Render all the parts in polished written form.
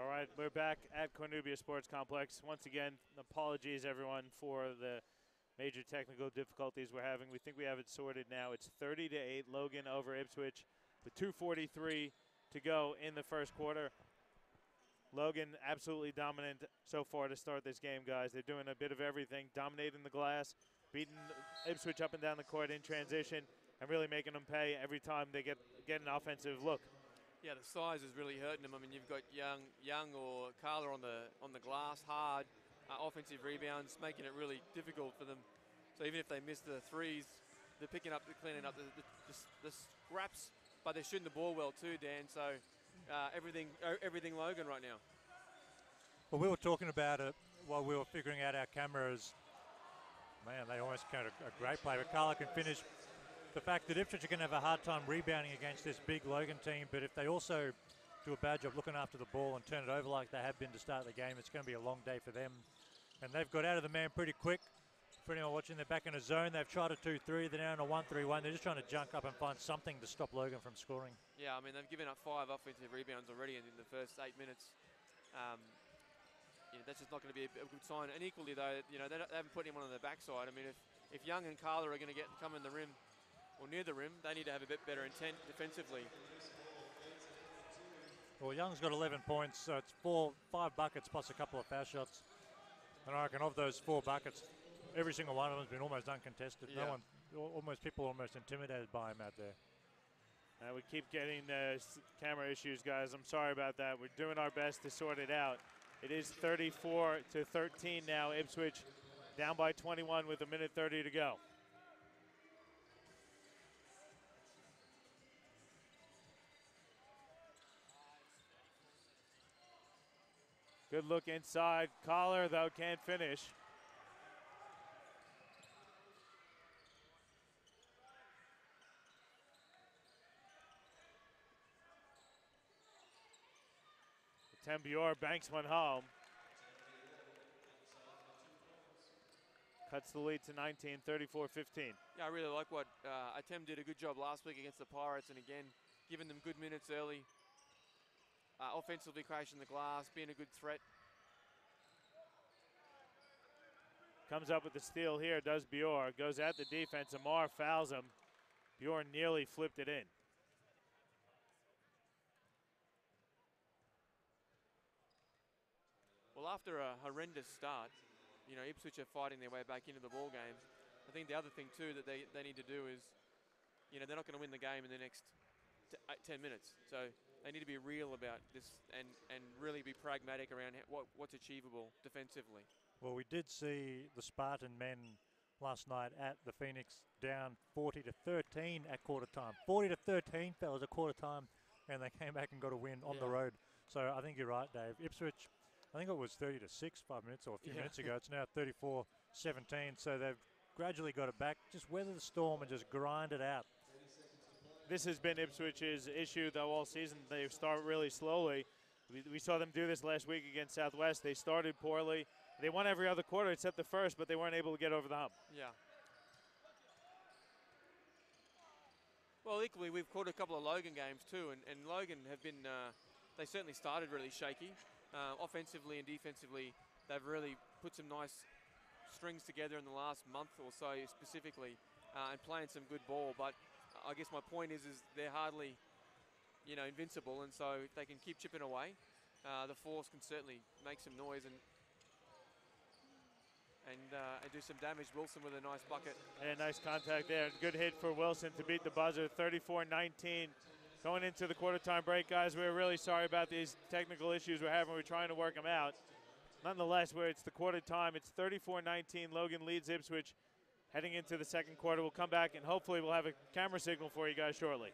All right, we're back at Cornubia Sports Complex. Once again, apologies, everyone, for the major technical difficulties we're having. We think we have it sorted now. It's 30-8, Logan over Ipswich with 2:43 to go in the first quarter. Logan absolutely dominant so far to start this game, guys. They're doing a bit of everything, dominating the glass, beating Ipswich up and down the court in transition, and really making them pay every time they get an offensive look. Yeah, the size is really hurting them. I mean, you've got Young or Carla on the glass, hard, offensive rebounds, making it really difficult for them. So even if they miss the threes, they're cleaning up the scraps, but they're shooting the ball well too, Dan. So everything Logan right now. Well, we were talking about it while we were figuring out our cameras. Man, they almost got a great play, but Carla can finish. The fact that Ipswich are going to have a hard time rebounding against this big Logan team, but if they also do a bad job looking after the ball and turn it over like they have been to start the game, it's going to be a long day for them. And they've got out of the man pretty quick. For anyone watching, they're back in a zone. They've tried a 2-3. They're now in a 1-3-1. They're just trying to junk up and find something to stop Logan from scoring. Yeah, I mean, they've given up 5 offensive rebounds already in the first 8 minutes. That's just not going to be a good sign. And equally, though, they haven't put anyone on the backside. I mean, if Young and Carla are going to come in the rim, or near the rim, they need to have a bit better intent defensively. Well, Young's got 11 points, so it's 5 buckets plus a couple of foul shots. And I reckon of those 4 buckets, every single one of them has been almost uncontested. Yeah. People are almost intimidated by him out there. We keep getting camera issues, guys. I'm sorry about that. We're doing our best to sort it out. It is 34-13 now. Ipswich down by 21 with 1:30 to go. Good look inside. Collar, though, can't finish. Tembior banks one home. Cuts the lead to 19, 34-15. Yeah, I really like what Atem did a good job last week against the Pirates, and again, giving them good minutes early. Offensively crashing the glass, being a good threat. Comes up with the steal here, does Bjorn. Goes at the defense. Amar fouls him. Bjorn nearly flipped it in. Well, after a horrendous start, Ipswich are fighting their way back into the ball game. I think the other thing, too, that they need to do is, they're not going to win the game in the next 10 minutes. So they need to be real about this and really be pragmatic around what's achievable defensively. Well, we did see the Spartan men last night at the Phoenix down 40-13 at quarter time. 40-13, fellas, at quarter time, and they came back and got a win on the road. So I think you're right, Dave. Ipswich, I think it was 30-6 5 minutes or a few minutes ago. It's now 34-17, so they've gradually got it back. Just weather the storm and just grind it out. This has been Ipswich's issue, though, all season. They start really slowly. We saw them do this last week against Southwest. They started poorly. They won every other quarter except the first, but they weren't able to get over the hump. Yeah. Well, equally, we've caught a couple of Logan games too, and Logan have been, they certainly started really shaky. Offensively and defensively, they've really put some nice strings together in the last month or so specifically, and playing some good ball. But I guess my point is they're hardly, invincible, and so if they can keep chipping away, the Force can certainly make some noise and do some damage. Wilson with a nice bucket. And nice contact there. Good hit for Wilson to beat the buzzer. 34-19 going into the quarter time break, guys. We're really sorry about these technical issues we're having. We're trying to work them out. Nonetheless, where it's the quarter time, it's 34-19. Logan leads Ipswich heading into the second quarter. We'll come back and hopefully we'll have a camera signal for you guys shortly.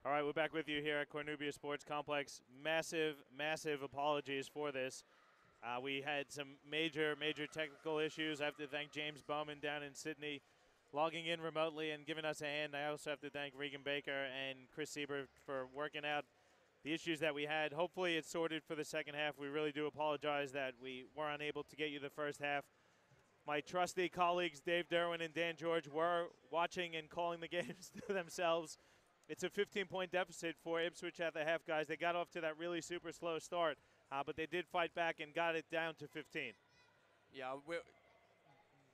All right, we're back with you here at Cornubia Sports Complex. Massive, massive apologies for this. We had some major technical issues. I have to thank James Bowman down in Sydney logging in remotely and giving us a hand. I also have to thank Regan Baker and Chris Sieber for working out the issues that we had. Hopefully it's sorted for the second half. We really do apologize that we were unable to get you the first half. My trusty colleagues Dave Derwin and Dan George were watching and calling the games to themselves. It's a 15-point deficit for Ipswich at the half, guys. They got off to that really super slow start, but they did fight back and got it down to 15. Yeah,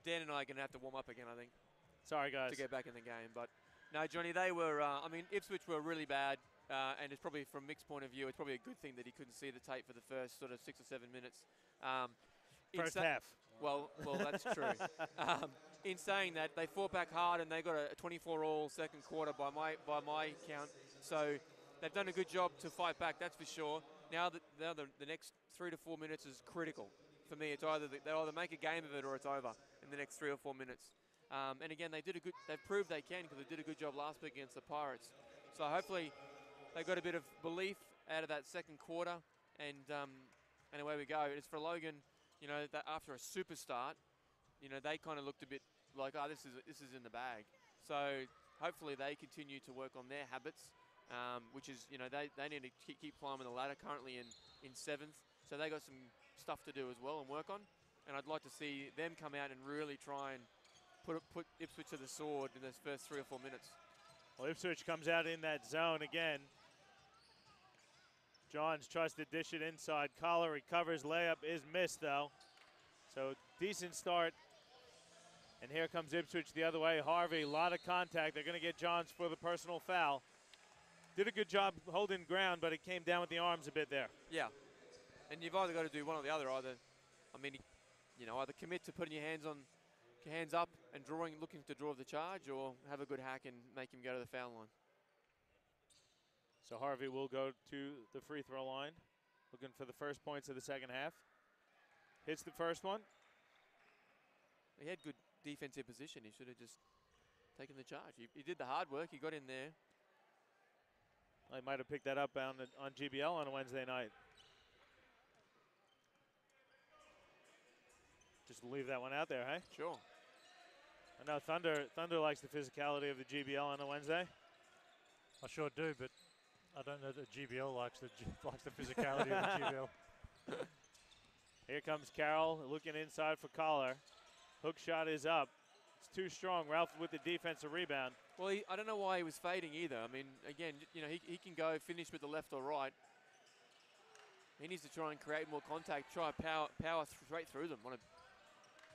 Dan and I are going to have to warm up again, I think. Sorry, guys. To get back in the game. But, no, Johnny, they were, Ipswich were really bad. And it's probably, from Mick's point of view, it's probably a good thing that he couldn't see the tape for the first sort of 6 or 7 minutes. First half. Well, that's true. In saying that, they fought back hard and they got a 24-all second quarter by my count. So they've done a good job to fight back, that's for sure. Now the next 3 to 4 minutes is critical for me. It's either they either make a game of it or it's over in the next 3 or 4 minutes. And again, they've proved they can because they did a good job last week against the Pirates. So hopefully they got a bit of belief out of that second quarter, and away we go. It's for Logan, you know, that after a super start, you know, they kind of looked a bit like, oh, this is in the bag. So hopefully they continue to work on their habits, which is, you know, they need to keep climbing the ladder. Currently in 7th, so they got some stuff to do as well and work on. And I'd like to see them come out and really try and put Ipswich to the sword in those first 3 or 4 minutes. Well, Ipswich comes out in that zone again. Johns tries to dish it inside. Collar recovers. Layup is missed, though. So decent start. And here comes Ipswich the other way. Harvey, a lot of contact. They're going to get Johns for the personal foul. Did a good job holding ground, but it came down with the arms a bit there. Yeah. And you've either got to do one or the other. Either commit to putting your hands up and looking to draw the charge, or have a good hack and make him go to the foul line. So Harvey will go to the free throw line, looking for the first points of the second half. Hits the first one. He had good defensive position. He should have just taken the charge. He did the hard work. He got in there. I might have picked that up on GBL on a Wednesday night. Just leave that one out there, hey? Sure. I know Thunder likes the physicality of the GBL on a Wednesday. I sure do, but I don't know that GBL likes the physicality of the GBL. Here comes Carroll looking inside for Collar. Hook shot is up. It's too strong. Ralph with the defensive rebound. Well, I don't know why he was fading either. I mean, again, you know, he can go finish with the left or right. He needs to try and create more contact, try power straight through them on a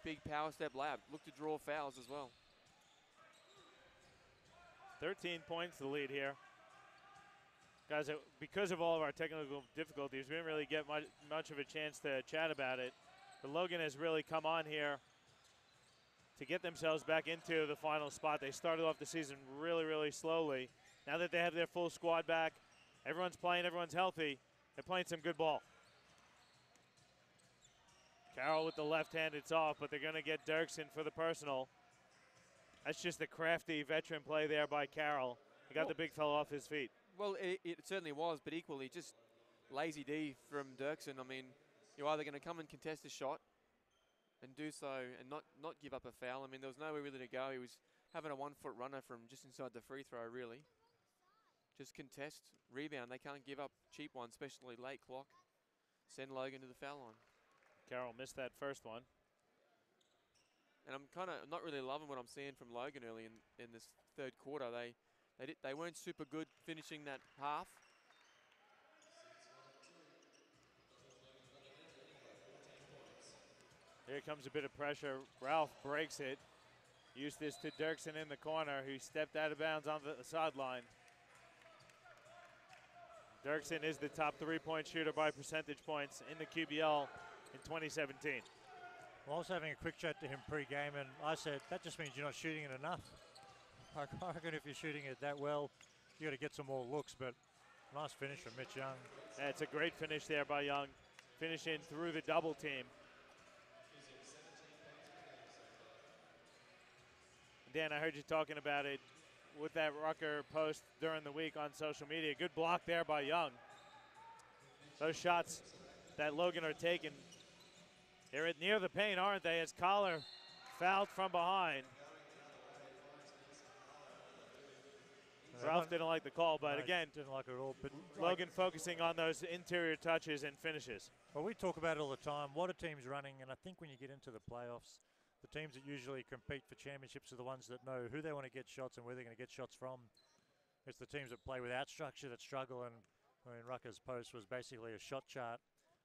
big power step lab. Look to draw fouls as well. 13 points the lead here. Guys, because of all of our technical difficulties, we didn't really get much of a chance to chat about it. But Logan has really come on here to get themselves back into the final spot. They started off the season really, really slowly. Now that they have their full squad back, everyone's playing, everyone's healthy, they're playing some good ball. Carroll with the left hand, it's off, but they're going to get Dirksen for the personal. That's just a crafty veteran play there by Carroll. He got the big fella off his feet. Well, it certainly was, but equally just lazy D from Dirksen. I mean, you're either going to come and contest a shot and do so and not give up a foul. I mean, there was nowhere really to go. He was having a 1-foot runner from just inside the free throw, really. Just contest, rebound. They can't give up cheap ones, especially late clock. Send Logan to the foul line. Carroll missed that first one. And I'm kind of not really loving what I'm seeing from Logan early in this third quarter. They weren't super good finishing that half. Here comes a bit of pressure. Ralph breaks it. Used this to Dirksen in the corner, who stepped out of bounds on the sideline. Dirksen is the top three-point shooter by percentage points in the QBL in 2017. Well, I was having a quick chat to him pre-game, and I said, that just means you're not shooting it enough. I reckon if you're shooting it that well, you got to get some more looks, but nice finish from Mitch Young. Yeah, it's a great finish there by Young, finishing through the double team. Dan, I heard you talking about it. with that Rucker post during the week on social media. Good block there by Young. Those shots that Logan are taking, they're near the paint, aren't they? As Collar fouled from behind. Ralph didn't like the call, but No, again, didn't like it at all. But Logan focusing on those interior touches and finishes. well, we talk about it all the time. What are teams running? And I think when you get into the playoffs, the teams that usually compete for championships are the ones that know who they want to get shots and where they're going to get shots from. It's the teams that play without structure that struggle. And I mean, Rucker's post was basically a shot chart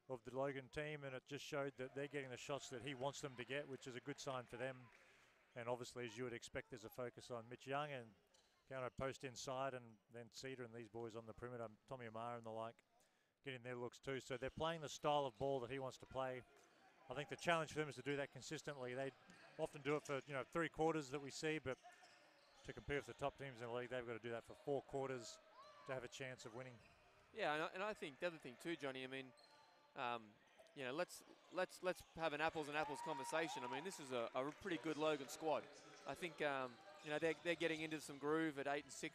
of the Logan team, and it just showed that they're getting the shots that he wants them to get, which is a good sign for them. And obviously, as you would expect, there's a focus on Mitch Young and Gano post inside, and then Cedar and these boys on the perimeter, Tommy Amara and the like, getting their looks too. So they're playing the style of ball that he wants to play. I think the challenge for them is to do that consistently. They often do it for 3 quarters that we see, but to compare with the top teams in the league, they've got to do that for 4 quarters to have a chance of winning. Yeah, and I think the other thing too, Johnny. I mean, let's have an apples and apples conversation. I mean, this is a pretty good Logan squad. I think they're getting into some groove at 8-6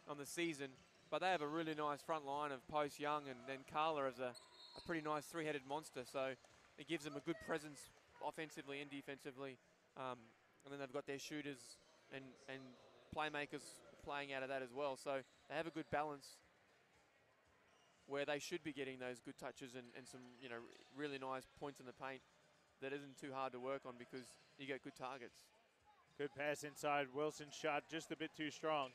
on the season, but they have a really nice front line of Post, Young, and then Carla as a pretty nice 3-headed monster. So it gives them a good presence offensively and defensively, and then they've got their shooters and playmakers playing out of that as well. So they have a good balance where they should be getting those good touches and some really nice points in the paint that isn't too hard to work on because you get good targets. Good pass inside. Wilson's shot just a bit too strong.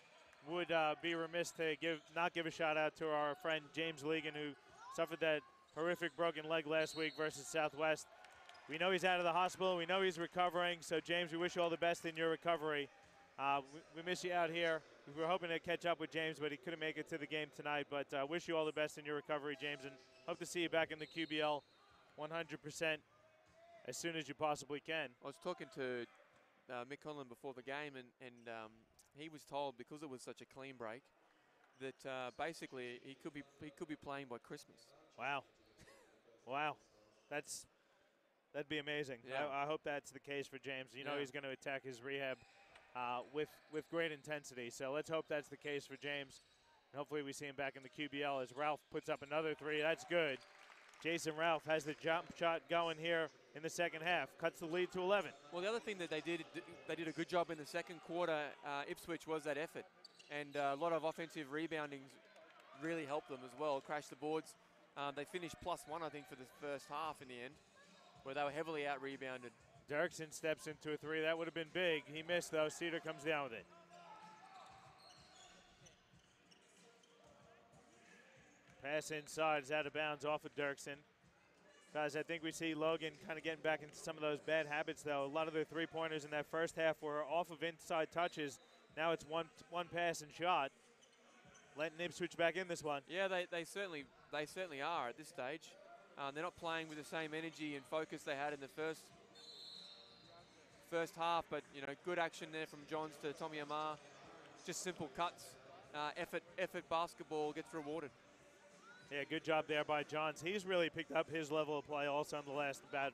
Would be remiss to not give a shout out to our friend James Legan, who suffered that horrific broken leg last week versus Southwest. We know he's out of the hospital. We know he's recovering. So James, we wish you all the best in your recovery. We miss you out here. We were hoping to catch up with James, but he couldn't make it to the game tonight. But wish you all the best in your recovery, James, and hope to see you back in the QBL 100% as soon as you possibly can. I was talking to Mick Conlon before the game, and he was told, because it was such a clean break, that basically he could be playing by Christmas. Wow, wow, that'd be amazing. Yeah. I hope that's the case for James. You know, he's going to attack his rehab with great intensity. So let's hope that's the case for James. And hopefully we see him back in the QBL as Ralph puts up another 3. That's good. Jason Ralph has the jump shot going here in the second half. Cuts the lead to 11. Well, the other thing that they did a good job in the second quarter, Ipswich, was that effort. And a lot of offensive rebounding really helped them as well. Crashed the boards. They finished +1, I think, for the first half in the end, where they were heavily out-rebounded. Dirksen steps into a 3. That would have been big. He missed, though. Cedar comes down with it. Pass inside is out of bounds off of Dirksen. Guys, I think we see Logan kind of getting back into some of those bad habits, though. A lot of their 3-pointers in that first half were off of inside touches. Now it's one pass and shot. Letting Ipswich back in this one. Yeah, they certainly are at this stage. They're not playing with the same energy and focus they had in the first half, but good action there from Johns to Tommy Amar. Just simple cuts. Effort basketball gets rewarded. Yeah, good job there by Johns. He's really picked up his level of play also in the last about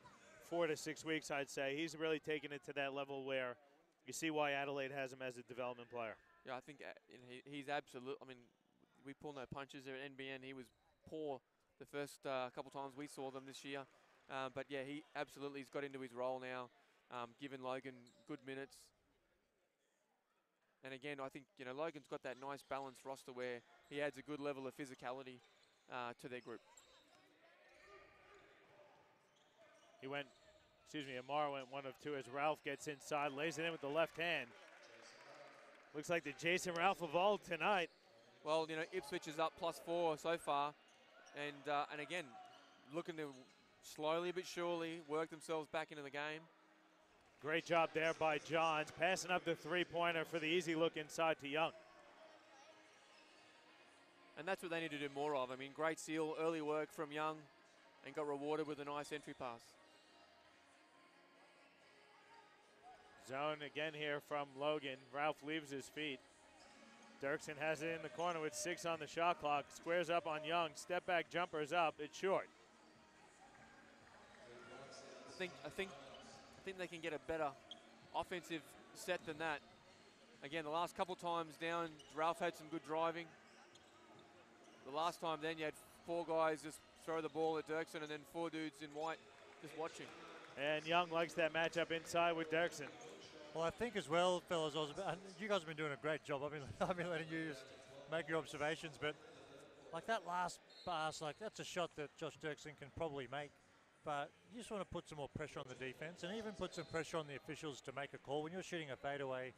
4 to 6 weeks, I'd say. He's really taken it to that level where you see why Adelaide has him as a development player. Yeah, I think he's absolute. I mean, we pull no punches there at NBN. He was poor the first couple times we saw them this year. But yeah, he absolutely has got into his role now, given Logan good minutes. And again, I think Logan's got that nice balanced roster where he adds a good level of physicality to their group. Amar went 1 of 2 as Ralph gets inside, lays it in with the left hand. Looks like the Jason Ralph of old tonight. Well, Ipswich is up +4 so far, and again, looking to slowly but surely work themselves back into the game. Great job there by Johns, passing up the 3-pointer for the easy look inside to Young. And that's what they need to do more of. I mean, great seal, early work from Young, and got rewarded with a nice entry pass. Zone again here from Logan. Ralph leaves his feet. Dirksen has it in the corner with 6 on the shot clock. Squares up on Young. Step back jumper's up. It's short. I think they can get a better offensive set than that. again, the last couple times down, Ralph had some good driving. The last time then you had 4 guys just throw the ball at Dirksen and then 4 dudes in white just watching. And Young likes that matchup inside with Dirksen. Well, I think as well, fellas, you guys have been doing a great job. I've been letting you just make your observations, but like that last pass, like that's a shot that Josh Dirksen can probably make. But you just want to put some more pressure on the defense and even put some pressure on the officials to make a call. When you're shooting a fadeaway,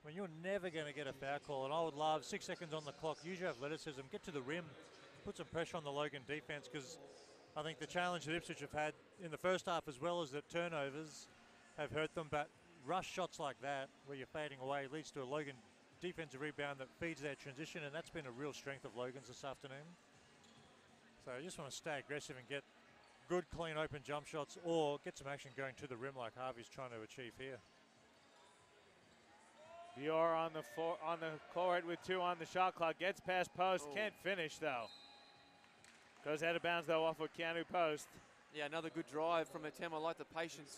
when you're never going to get a foul call, and I would love 6 seconds on the clock, use your athleticism, get to the rim, put some pressure on the Logan defense, because I think the challenge that Ipswich have had in the first half as well as the turnovers have hurt them. But rush shots like that, where you're fading away, leads to a Logan defensive rebound that feeds their transition, and that's been a real strength of Logan's this afternoon. So you just want to stay aggressive and get good, clean, open jump shots, or get some action going to the rim like Harvey's trying to achieve here. Dior on the court with 2 on the shot clock. Gets past post, can't finish though. Goes out of bounds though off of Keanu post. Yeah, another good drive from Atem. I like the patience.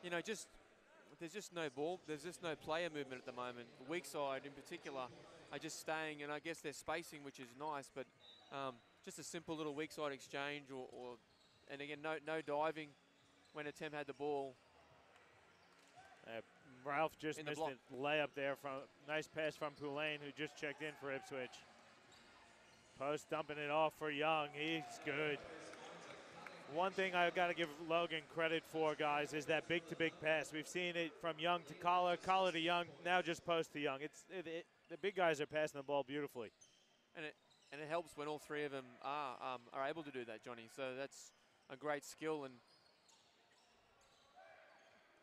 You know, there's just no ball. There's just no player movement at the moment. The weak side in particular are just staying, and I guess they're spacing, which is nice, but just a simple little weak side exchange, and again, no diving when Atem had the ball. Ralph just missed a layup there. From nice pass from Poulain, who just checked in for Ipswich. Post dumping it off for Young. He's good. One thing I've got to give Logan credit for, guys, is that big-to-big pass. We've seen it from Young to Collar to Young, now just post to Young. The big guys are passing the ball beautifully. And it helps when all 3 of them are able to do that, Johnny. So that's a great skill. And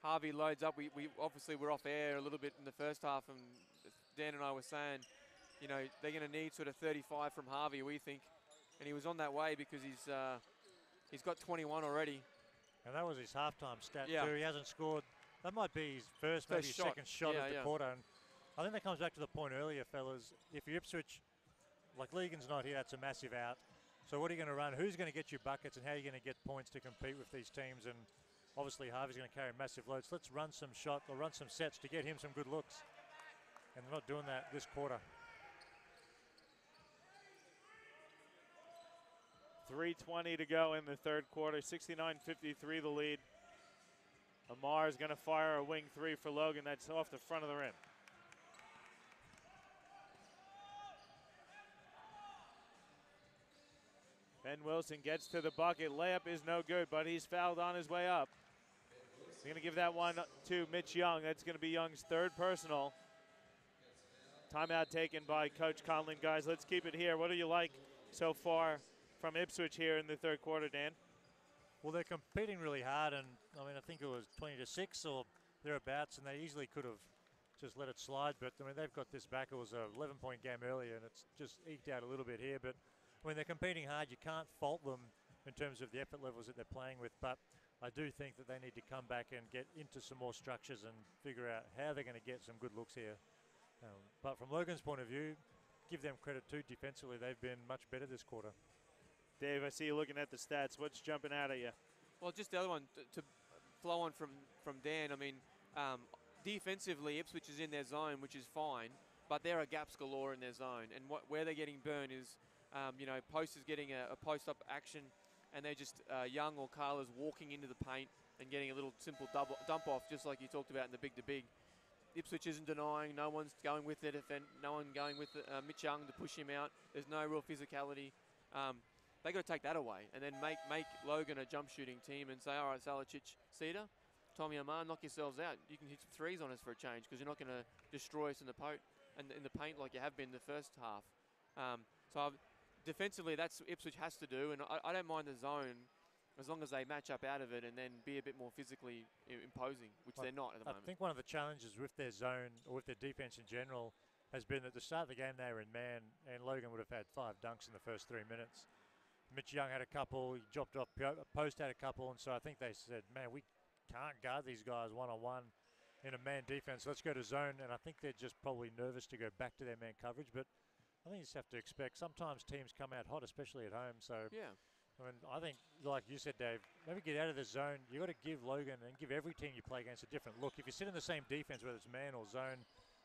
Harvey loads up. We obviously were off air a little bit in the first half, and Dan and I were saying, you know, they're going to need sort of 35 from Harvey, we think. And he was on that way because he's got 21 already. And that was his halftime stat Yeah. too. He hasn't scored. That might be his first, maybe shot. second shot Yeah, of the yeah. quarter. And I think that comes back to the point earlier, fellas. If you're Ipswich, like Legan's not here, that's a massive out. So what are you going to run? Who's going to get you buckets, and how are you going to get points to compete with these teams? And obviously Harvey's going to carry massive loads. Let's run some shots or run some sets to get him some good looks. And they're not doing that this quarter. 3:20 to go in the third quarter. 69-53 the lead. Amar is going to fire a wing 3 for Logan. That's off the front of the rim. Ben Wilson gets to the bucket. Layup is no good, but he's fouled on his way up. He's going to give that one to Mitch Young. That's going to be Young's 3rd personal. Timeout taken by Coach Conlon. Guys, let's keep it here. What do you like so far from Ipswich here in the third quarter, Dan? Well, they're competing really hard, and I mean, I think it was 20-6 or thereabouts, and they easily could have just let it slide. But I mean, they've got this back. It was a 11-point game earlier, and it's just eked out a little bit here. But when they're competing hard, you can't fault them in terms of the effort levels that they're playing with. But I do think that they need to come back and get into some more structures and figure out how they're going to get some good looks here. But from Logan's point of view, give them credit too. Defensively, they've been much better this quarter. Dave, I see you looking at the stats. What's jumping out at you? Well, just the other one, to flow on from Dan, I mean, defensively, Ipswich is in their zone, which is fine, but there are gaps galore in their zone. And where they're getting burned is, you know, Post is getting a post-up action, and they're just Young or Carla's walking into the paint and getting a little simple dump off, just like you talked about in the big-to-big. Ipswich isn't denying, no one's going with it, no one going with Mitch Young to push him out. There's no real physicality. They got to take that away and then make Logan a jump shooting team and say, all right, Salicic, Cedar, Tommy Amar, knock yourselves out. You can hit some threes on us for a change because you're not going to destroy us in the paint like you have been in the first half. Defensively, that's what Ipswich has to do, and I don't mind the zone as long as they match up out of it and then be a bit more physically imposing, which they're not at the moment. I think one of the challenges with their zone or with their defense in general has been at the start of the game they were in man, and Logan would have had 5 dunks in the first 3 minutes. Mitch Young had a couple, he dropped off, Post had a couple, and so I think they said, man, we can't guard these guys one-on-one in a man defense. Let's go to zone, and I think they're just probably nervous to go back to their man coverage, but I think you just have to expect sometimes teams come out hot, especially at home, so yeah. I mean, I think, like you said, Dave, maybe get out of the zone. You got to give Logan and give every team you play against a different look. If you sit in the same defense, whether it's man or zone,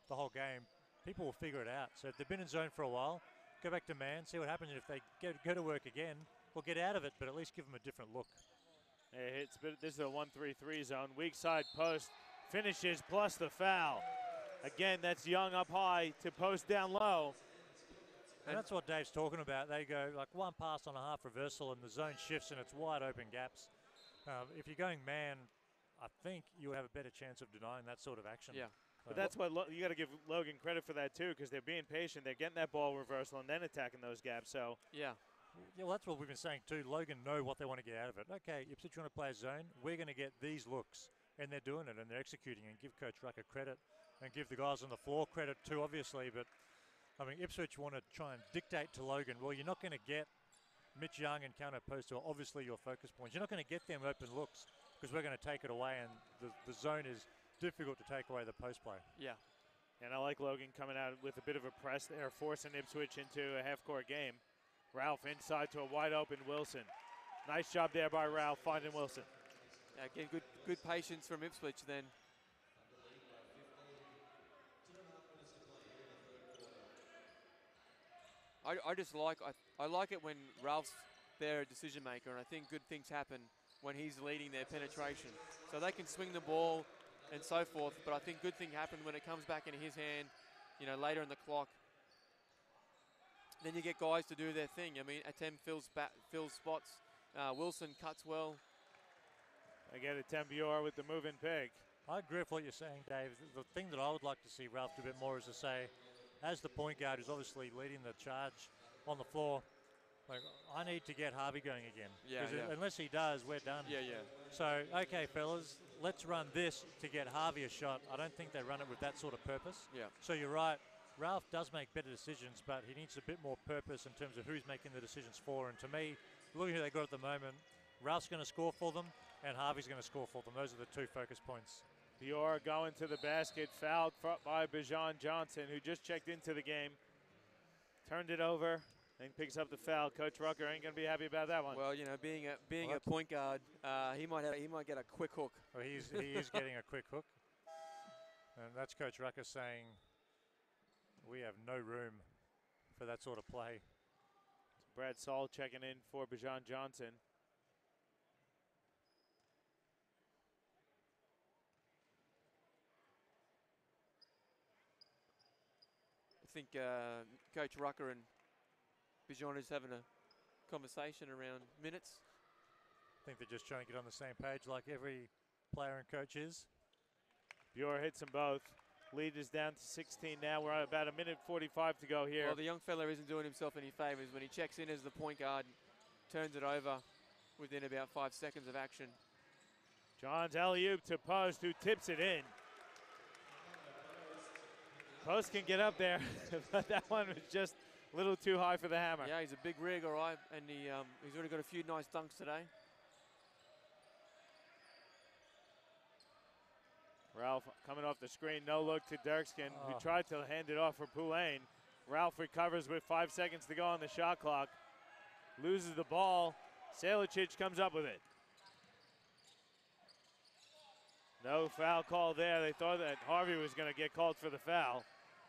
the whole game, people will figure it out. So if they've been in zone for a while, go back to man, see what happens. And if they go to work again, we'll get out of it, but at least give them a different look. It hits, but this is a 1-3-3 zone. Weak side post finishes plus the foul. Again, that's Young up high to post down low. And that's what Dave's talking about. They go like one pass on a half reversal and the zone shifts and it's wide open gaps. If you're going man, I think you have a better chance of denying that sort of action. Yeah. But that's what you got to give Logan credit for that too, because they're being patient. They're getting that ball reversal and then attacking those gaps. So yeah, well, that's what we've been saying too. Logan know what they want to get out of it. Okay, Ipswich want to play a zone. We're going to get these looks, and they're doing it and they're executing. And give Coach Rucker credit, and give the guys on the floor credit too, obviously. But I mean, Ipswich want to try and dictate to Logan. Well, you're not going to get Mitch Young and counter post, who are obviously your focus points. You're not going to get them open looks because we're going to take it away, and the zone is difficult to take away the post play. Yeah. And I like Logan coming out with a bit of a press there, forcing Ipswich into a half-court game. Ralph inside to a wide-open Wilson. Nice job there by Ralph finding Wilson. Yeah, again, good patience from Ipswich then. I just like I like it when Ralph's their decision maker, and I think good things happen when he's leading their penetration. So they can swing the ball and so forth, but I think good thing happen when it comes back into his hand, you know, later in the clock. Then you get guys to do their thing. I mean, Atem fills spots. Wilson cuts well. Again, Atem Bior with the moving pick. I agree with what you're saying, Dave. The thing that I would like to see Ralph do a bit more is to say, as the point guard who's obviously leading the charge on the floor, like, I need to get Harvey going again. Yeah, yeah. Unless he does, we're done. Yeah, yeah. So, okay, fellas, let's run this to get Harvey a shot. I don't think they run it with that sort of purpose. Yeah. So you're right. Ralph does make better decisions, but he needs a bit more purpose in terms of who's making the decisions for. And to me, looking who they got at the moment, Ralph's going to score for them, and Harvey's going to score for them. Those are the two focus points. Bior going to the basket, fouled by Bijan Johnson, who just checked into the game. Turned it over and picks up the foul. Coach Rucker ain't going to be happy about that one. Well, you know, being a point guard, he might get a quick hook. Well, he is getting a quick hook. And that's Coach Rucker saying, we have no room for that sort of play. Brad Saul checking in for Bijan Johnson. I think Coach Rucker and Bijan is having a conversation around minutes. I think they're just trying to get on the same page like every player and coach is. Bior hits them both. Lead is down to 16 now. We're at about 1:45 to go here. Well, the young fella isn't doing himself any favors when he checks in as the point guard, turns it over within about 5 seconds of action. John's alley-oop to Post, who tips it in. Post can get up there, but that one was just a little too high for the hammer. Yeah, he's a big rig, all right, and he's already got a few nice dunks today. Ralph coming off the screen, no look to Dirkskin, who tried to hand it off for Poulain. Ralph recovers with 5 seconds to go on the shot clock. Loses the ball. Selicic comes up with it. No foul call there. They thought that Harvey was going to get called for the foul.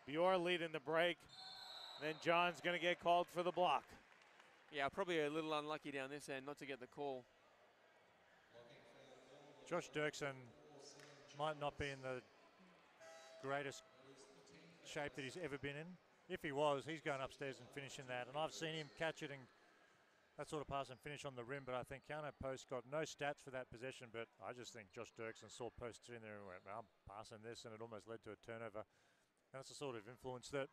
Bior leading the break. Then John's going to get called for the block. Yeah, probably a little unlucky down this end not to get the call. Josh Dirksen might not be in the greatest shape that he's ever been in. If he was, he's going upstairs and finishing that. And I've seen him catch it and that sort of pass and finish on the rim, but I think Counter Post got no stats for that possession, but I just think Josh Dirksen saw Post in there and went, well, I'm passing this, and it almost led to a turnover. And that's the sort of influence that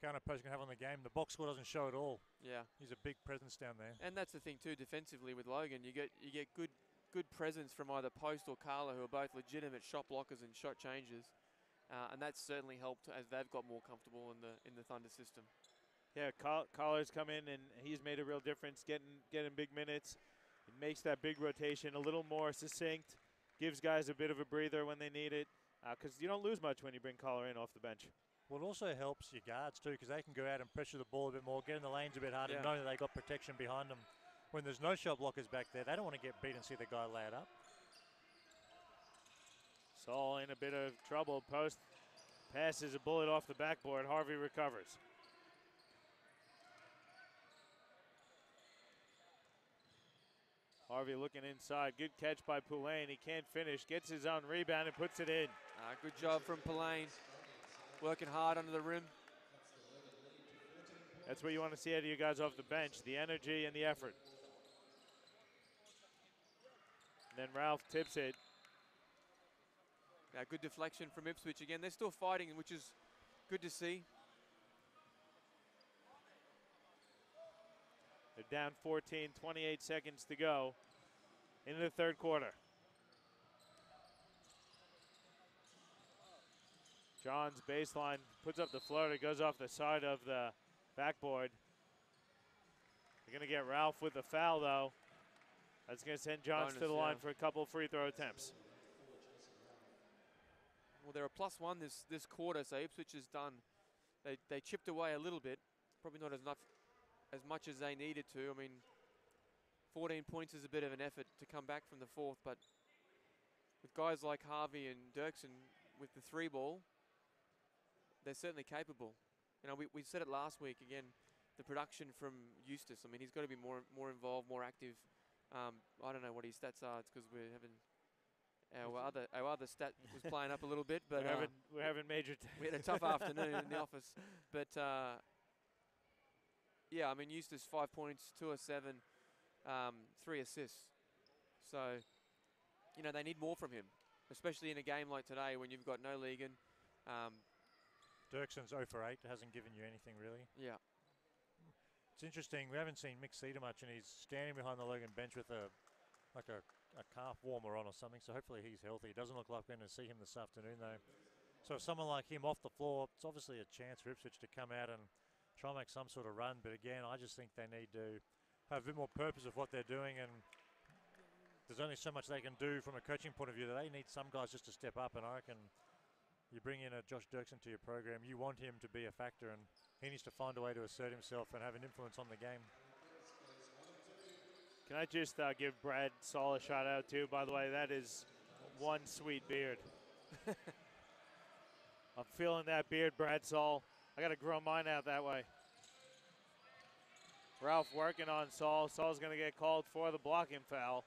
Counter Post can have on the game. The box score doesn't show at all. Yeah. He's a big presence down there. And that's the thing too, defensively with Logan, you get good presence from either Post or Carla, who are both legitimate shot blockers and shot changers, and that's certainly helped as they've got more comfortable in the Thunder system. Yeah, Collar's come in and he's made a real difference, getting big minutes. It makes that big rotation a little more succinct, gives guys a bit of a breather when they need it, because you don't lose much when you bring Collar in off the bench. Well, it also helps your guards too, because they can go out and pressure the ball a bit more, get in the lanes a bit harder, Yeah. knowing that they got protection behind them. when there's no shot blockers back there, they don't want to get beat and see the guy lay it up. Saul in a bit of trouble. Post passes a bullet off the backboard. Harvey recovers. Harvey looking inside. Good catch by Poulain. He can't finish. Gets his own rebound and puts it in. Good job from Poulain. Working hard under the rim. That's what you want to see out of you guys off the bench. The energy and the effort. And then Ralph tips it. Good deflection from Ipswich again. They're still fighting, which is good to see. They're down 14, 28 seconds to go into the third quarter. Johns baseline puts up the floater, goes off the side of the backboard. They're going to get Ralph with the foul, though. That's going to send Johns to the line for a couple free throw attempts. Well, they're a +1 this quarter, so Ipswich is done. They chipped away a little bit, probably not as much as they needed to. I mean, 14 points is a bit of an effort to come back from the fourth, but with guys like Harvey and Dirksen with the 3-ball, they're certainly capable. You know, we said it last week again, the production from Eustace. I mean, he's got to be more involved, more active. I don't know what his stats are. It's because we're having our other stat was playing up a little bit, but we're having major. We had a tough afternoon in the office, but yeah, I mean Eustace 5 points, 2 of 7, 3 assists. So you know they need more from him, especially in a game like today when you've got no Logan. Dirksen's 0 for 8, hasn't given you anything really. Yeah. It's interesting, we haven't seen Mick Cedar much, and he's standing behind the Logan bench with a calf warmer on or something, so hopefully he's healthy. It doesn't look like we're going to see him this afternoon though. So if someone like him off the floor, it's obviously a chance for Ipswich to come out and try and make some sort of run, but again, I just think they need to have a bit more purpose of what they're doing, and there's only so much they can do from a coaching point of view. They need some guys just to step up, and I reckon you bring in a Josh Dirksen to your program, you want him to be a factor, and he needs to find a way to assert himself and have an influence on the game. Can I just give Brad Saul a shout out too? By the way, that is one sweet beard. I'm feeling that beard, Brad Saul. I got to grow mine out that way. Ralph working on Saul. Saul's going to get called for the blocking foul.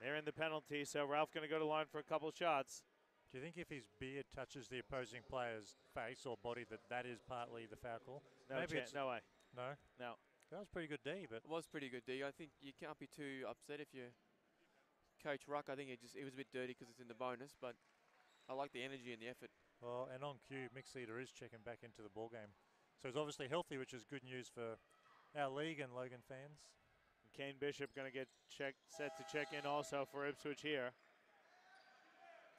They're in the penalty, so Ralph's going to go to line for a couple shots. Do you think if his beard touches the opposing player's face or body that is partly the foul call? No, no way. No? No. That was pretty good D, but... It was pretty good D. I think you can't be too upset if you Coach Ruck. I think it was a bit dirty because it's in the bonus, but I like the energy and the effort. Well, and on cue, Mick Cedar is checking back into the ball game. So he's obviously healthy, which is good news for our league and Logan fans. And Kane Bishop going to get set to check in also for Ipswich here.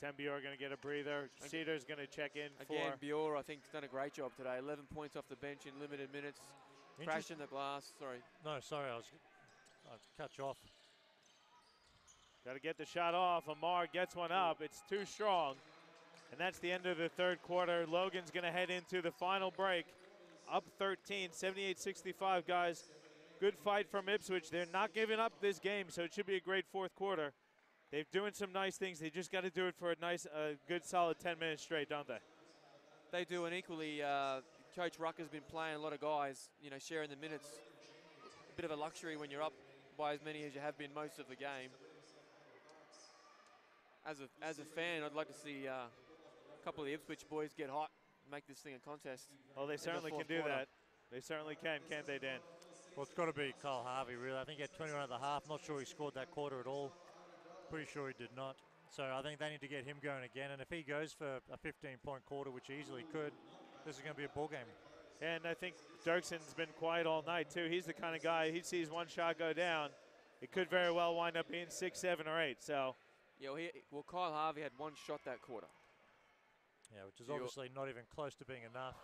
Tembior going to get a breather. Cedar's going to check in again, Bior, I think, has done a great job today. 11 points off the bench in limited minutes. Crashing the glass. Sorry. No, sorry. I cut you off. Got to get the shot off. Amar gets one up. It's too strong. And that's the end of the third quarter. Logan's going to head into the final break. Up 13, 78-65, guys. Good fight from Ipswich. They're not giving up this game, so it should be a great fourth quarter. They're doing some nice things. They just got to do it for a nice, good, solid 10 minutes straight, don't they? They do, and equally, Coach Ruck has been playing a lot of guys, you know, sharing the minutes. A bit of a luxury when you're up by as many as you have been most of the game. As a fan, I'd like to see a couple of the Ipswich boys get hot and make this thing a contest. Well, they certainly can do that. They certainly can, can't they, Dan? Well, it's got to be Kyle Harvey, really. I think he had 21 at the half. Not sure he scored that quarter at all. Pretty sure he did not. So I think they need to get him going again. And if he goes for a 15-point quarter, which he easily could, this is going to be a ball game. And I think Dirksen's been quiet all night, too. He's the kind of guy, he sees one shot go down. It could very well wind up being 6, 7, or 8. So, yeah, well, Kyle Harvey had one shot that quarter. Yeah, which is obviously not even close to being enough.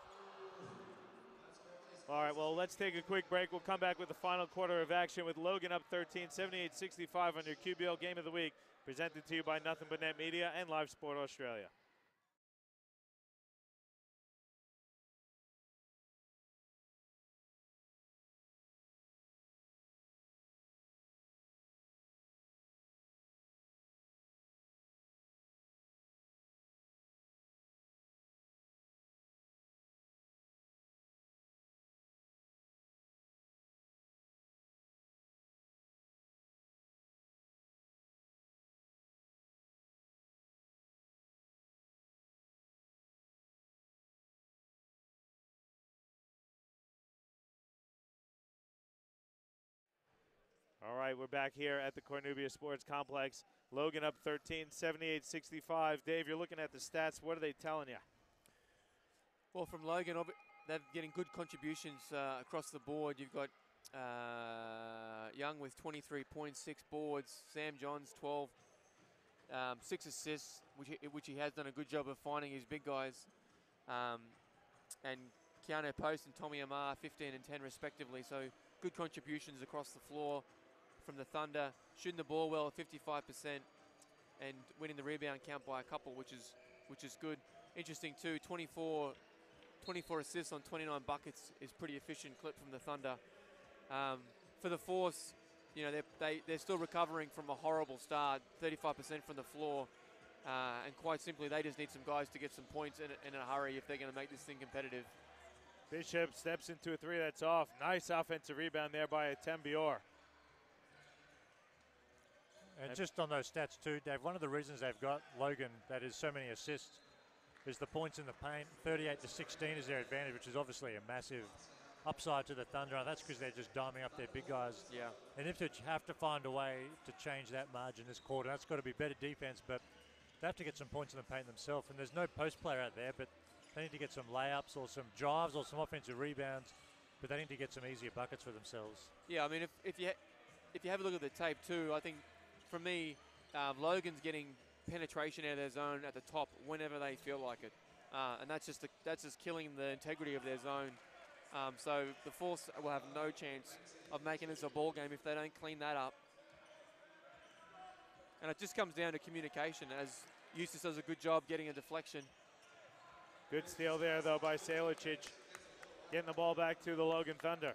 All right, well, let's take a quick break. We'll come back with the final quarter of action with Logan up 13, 78-65 on your QBL Game of the Week, presented to you by Nothing But Net Media and Live Sport Australia. All right, we're back here at the Cornubia Sports Complex. Logan up 13, 78-65. Dave, you're looking at the stats. What are they telling you? Well, from Logan, they're getting good contributions across the board. You've got Young with 23 points, 6 boards. Sam Johns, 12, 6 assists, which he has done a good job of finding his big guys. And Keanu Post and Tommy Amar, 15 and 10 respectively. So good contributions across the floor from the Thunder, shooting the ball well at 55% and winning the rebound count by a couple, which is good. Interesting too, 24 assists on 29 buckets is pretty efficient clip from the Thunder. For the Force, you know, they're still recovering from a horrible start, 35% from the floor, and quite simply they just need some guys to get some points in a hurry if they're going to make this thing competitive. Bishop steps into a three that's off. Nice offensive rebound there by Tembior. And just on those stats too, Dave, one of the reasons they've got Logan that is so many assists is the points in the paint. 38-16 is their advantage, which is obviously a massive upside to the Thunder, and that's because they're just diming up their big guys. Yeah. And Ipswich have to find a way to change that margin this quarter. That's got to be better defense, but they have to get some points in the paint themselves. And there's no post player out there, but they need to get some layups or some drives or some offensive rebounds, but they need to get some easier buckets for themselves. Yeah, I mean, if you have a look at the tape too, I think for me, Logan's getting penetration out of their zone at the top whenever they feel like it, and that's just killing the integrity of their zone. So the Force will have no chance of making this a ball game if they don't clean that up. And it just comes down to communication, as Eustace does a good job getting a deflection. Good steal there, though, by Salicic, getting the ball back to the Logan Thunder.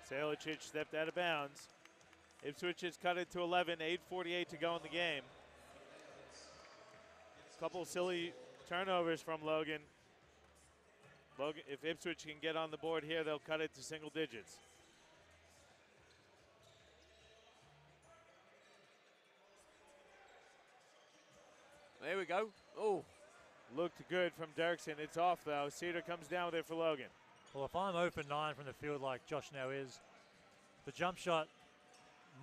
Salicic stepped out of bounds. Ipswich has cut it to 11, 8:48 to go in the game. Couple silly turnovers from Logan. If Ipswich can get on the board here, they'll cut it to single digits. There we go. Oh. Looked good from Dirksen. It's off, though. Cedar comes down with it for Logan. Well, if I'm 0 for 9 from the field like Josh now is, the jump shot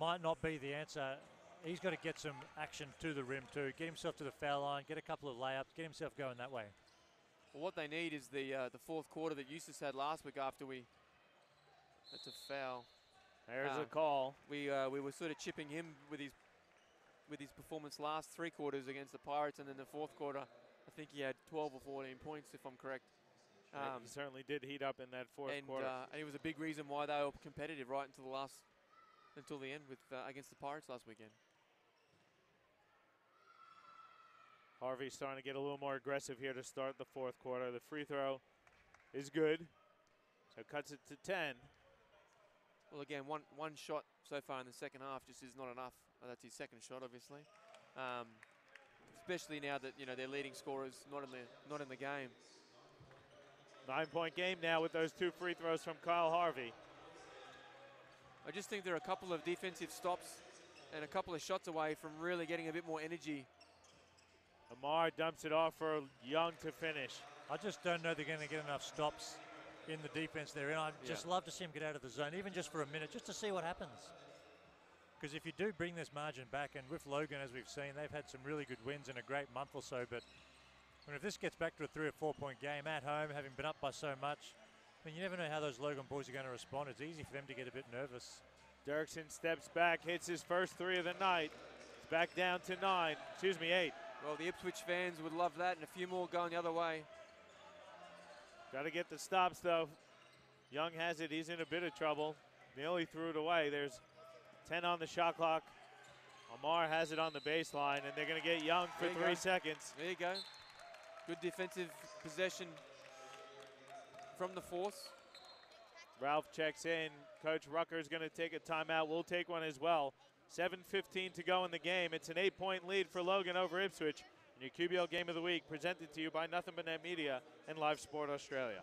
might not be the answer. He's got to get some action to the rim too. Get himself to the foul line, get a couple of layups, get himself going that way. Well, what they need is the fourth quarter that Eustace had last week after that's a foul. There's a call. We were sort of chipping him with his performance last 3 quarters against the Pirates, and then the fourth quarter, I think he had 12 or 14 points, if I'm correct. He certainly did heat up in that fourth quarter. And it was a big reason why they were competitive right until the end against the Pirates last weekend. Harvey's starting to get a little more aggressive here to start the fourth quarter. The free throw is good, so cuts it to 10. Well, again, one shot so far in the second half just is not enough. That's his second shot, obviously. Especially now that their leading scorer is not in the game. 9-point game now with those 2 free throws from Kyle Harvey. I just think there are a couple of defensive stops and a couple of shots away from really getting a bit more energy. Amar dumps it off for Young to finish. I just don't know they're going to get enough stops in the defense they're in. I'd just love to see him get out of the zone, even just for a minute, just to see what happens. Because if you do bring this margin back, and with Logan, as we've seen, they've had some really good wins in a great month or so, but if this gets back to a 3 or 4 point game at home, having been up by so much, you never know how those Logan boys are going to respond. It's easy for them to get a bit nervous. Dirksen steps back, hits his first 3 of the night. It's back down to 8. Well, the Ipswich fans would love that, and a few more going the other way. Got to get the stops, though. Young has it. He's in a bit of trouble. Nearly threw it away. There's 10 on the shot clock. Amar has it on the baseline, and they're going to get Young for 3 seconds. There you go. Good defensive possession from the Force. Ralph checks in. Coach Rucker's going to take a timeout. We'll take one as well. 7:15 to go in the game. It's an 8-point lead for Logan over Ipswich. Your QBL Game of the Week presented to you by Nothing But Net Media and Live Sport Australia.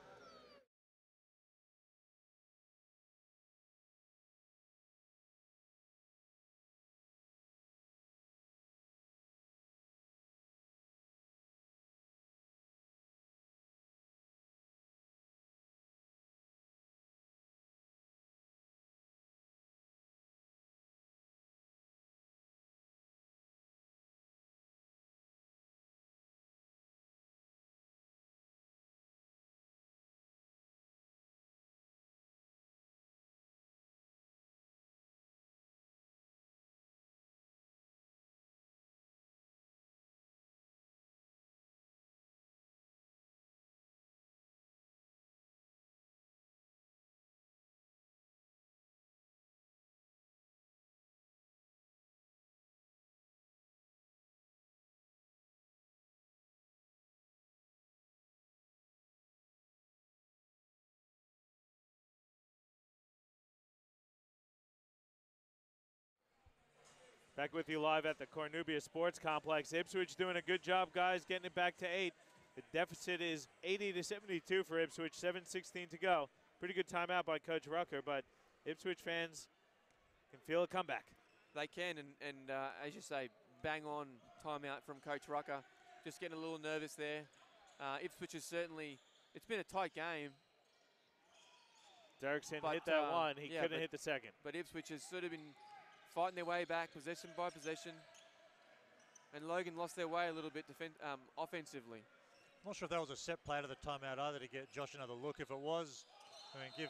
Back with you live at the Cornubia Sports Complex. Ipswich doing a good job, guys, getting it back to 8. The deficit is 80-72 for Ipswich, 7:16 to go. Pretty good timeout by Coach Rucker, but Ipswich fans can feel a comeback. They can, and as you say, bang on timeout from Coach Rucker. Just getting a little nervous there. Ipswich is certainly, it's been a tight game. Dirksen hit that one. He couldn't hit the second. But Ipswich has sort of been fighting their way back, possession by possession. And Logan lost their way a little bit offensively. I'm not sure if that was a set play to the timeout either to get Josh another look. If it was, I mean, give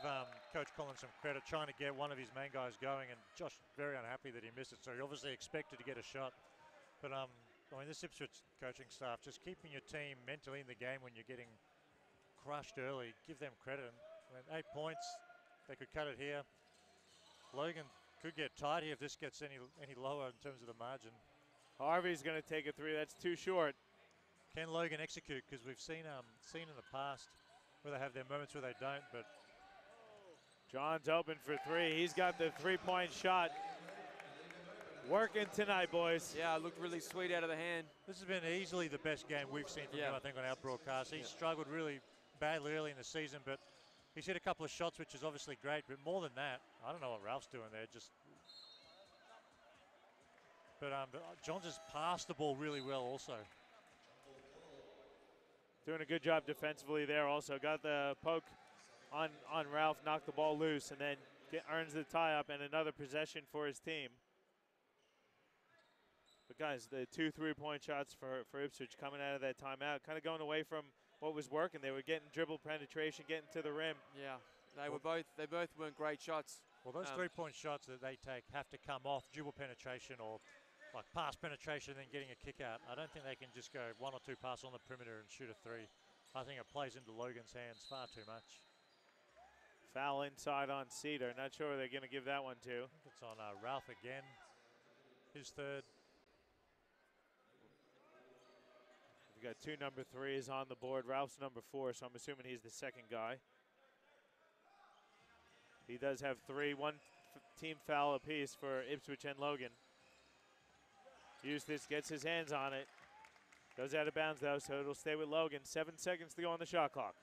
Coach Collins some credit, trying to get one of his main guys going, and Josh very unhappy that he missed it, so he obviously expected to get a shot. But I mean, this Ipswich coaching staff, just keeping your team mentally in the game when you're getting crushed early, give them credit. I mean, 8 points, they could cut it here. Logan could get tight here if this gets any lower in terms of the margin. Harvey's going to take a 3. That's too short. Can Logan execute? Because we've seen in the past where they have their moments where they don't. But John's open for 3. He's got the 3-point shot. Working tonight, boys. Yeah, it looked really sweet out of the hand. This has been easily the best game we've seen from him, I think, on our broadcast. He struggled really badly early in the season, but he's hit a couple of shots, which is obviously great. But more than that, I don't know what Ralph's doing there. But Johns has passed the ball really well also. Doing a good job defensively there also. Got the poke on Ralph, knocked the ball loose, and then earns the tie-up and another possession for his team. But guys, the 2 3-point shots for Ipswich coming out of that timeout, kind of going away from what was working. They were getting dribble penetration, getting to the rim. Yeah, they both weren't great shots. Well, those 3-point shots that they take have to come off dribble penetration or like pass penetration and then getting a kick out. I don't think they can just go 1 or 2 passes on the perimeter and shoot a 3. I think it plays into Logan's hands far too much. Foul inside on Cedar. Not sure they're going to give that one to. I think it's on Ralph again. His 3rd. We've got 2 number 3s on the board. Ralph's number 4, so I'm assuming he's the second guy. He does have 3, 1 team foul apiece for Ipswich and Logan. Eustace gets his hands on it. Goes out of bounds though, so it'll stay with Logan. 7 seconds to go on the shot clock.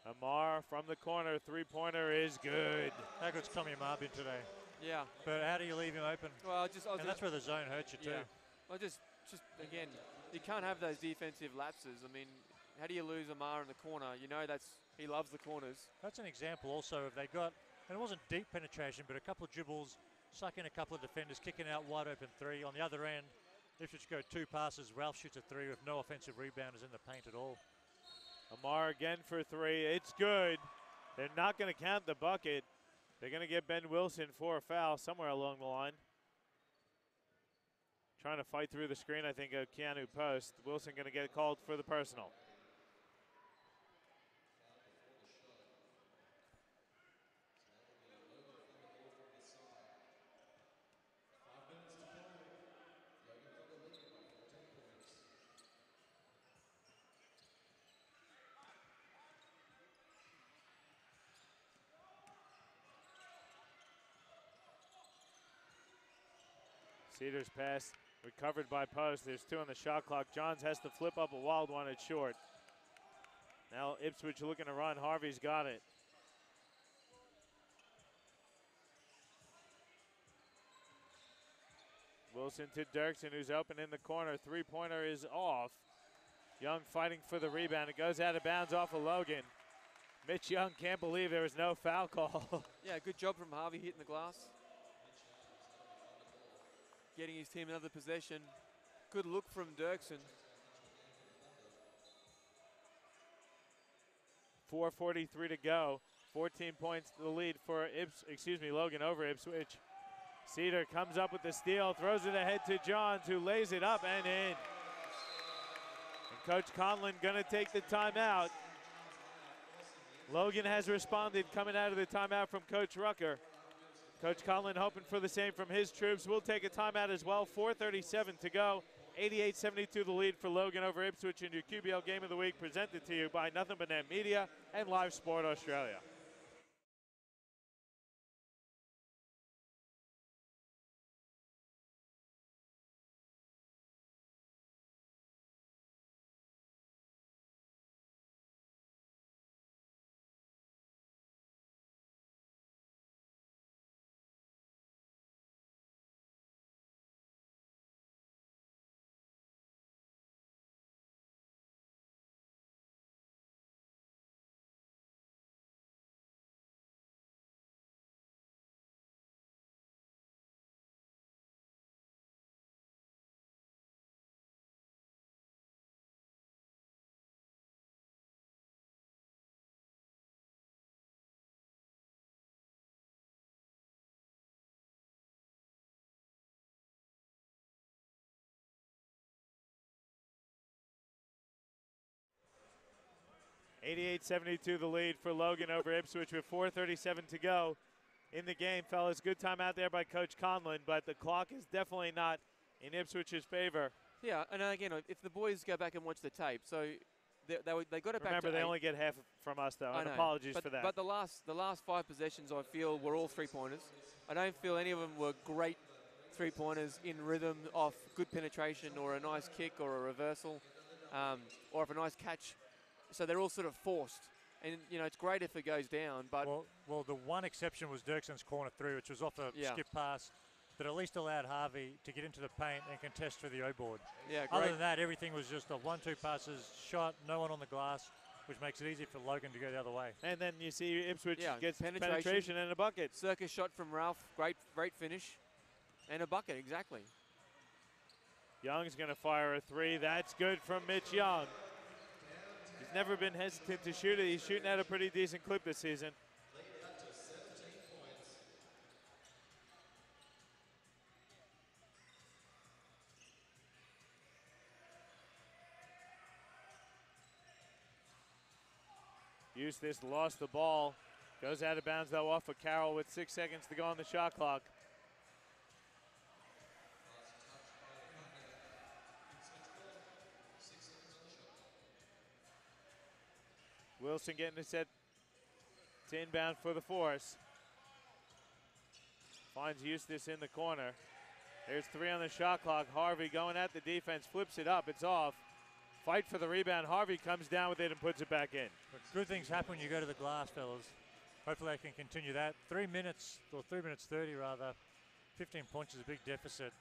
Amar from the corner, 3-pointer is good. How good's Tommy Marbin today? Yeah. But how do you leave him open? Well, that's where the zone hurts you too. Well, just again, you can't have those defensive lapses. I mean, how do you lose Amar in the corner? You know he loves the corners. That's an example also of they got, and it wasn't deep penetration, but a couple of dribbles, suck in a couple of defenders, kicking out wide open 3. On the other end, Ipswich go 2 passes, Ralph shoots a 3 with no offensive rebounders in the paint at all. Amar again for 3. It's good. They're not going to count the bucket. They're going to get Ben Wilson for a foul somewhere along the line. Trying to fight through the screen, I think, of Keanu Post. Wilson going to get called for the personal. Cedars pass recovered by Post. There's 2 on the shot clock. Johns has to flip up a wild one. It's short. Now Ipswich looking to run. Harvey's got it. Wilson to Dirksen, who's open in the corner. 3-pointer is off. Young fighting for the rebound. It goes out of bounds off of Logan. Mitch Young can't believe there was no foul call. Yeah, good job from Harvey hitting the glass. Getting his team another possession. Good look from Dirksen. 4:43 to go. 14 points to the lead for Logan over Ipswich. Cedar comes up with the steal, throws it ahead to Johns, who lays it up and in. And Coach Conlon gonna take the timeout. Logan has responded coming out of the timeout from Coach Rucker. Coach Conlon hoping for the same from his troops. We'll take a timeout as well. 4:37 to go. 88-72 the lead for Logan over Ipswich in your QBL Game of the Week, presented to you by Nothing But Net Media and Live Sport Australia. 88-72 the lead for Logan over Ipswich with 4:37 to go in the game, fellas. Good time out there by Coach Conlon, but the clock is definitely not in Ipswich's favor. Yeah, and again, if the boys go back and watch the tape, so they got it back to Remember, they 8. only get half from us, though, I and know, apologies for that. But the last 5 possessions, I feel, were all three-pointers. I don't feel any of them were great three-pointers in rhythm off good penetration or a nice kick or a reversal or a nice catch. So they're all sort of forced. And, you know, it's great if it goes down, but... Well, the one exception was Dirkson's corner 3, which was off a skip pass that at least allowed Harvey to get into the paint and contest for the O-board. Yeah, great. Other than that, everything was just a 1-2 passes, shot, no one on the glass, which makes it easy for Logan to go the other way. And then you see Ipswich gets penetration penetration and a bucket. Circus shot from Ralph, great finish. And a bucket, exactly. Young's going to fire a 3. That's good from Mitch Young. He's never been hesitant to shoot it. He's shooting at a pretty decent clip this season. Eustace lost the ball. Goes out of bounds, though, off of Carroll with 6 seconds to go on the shot clock. Wilson getting it set to inbound for the Force. Finds Eustace in the corner. There's 3 on the shot clock. Harvey going at the defense, flips it up, it's off. Fight for the rebound. Harvey comes down with it and puts it back in. But good things happen when you go to the glass, fellas. Hopefully they can continue that. 3 minutes, or 3 minutes 30 rather. 15 points is a big deficit.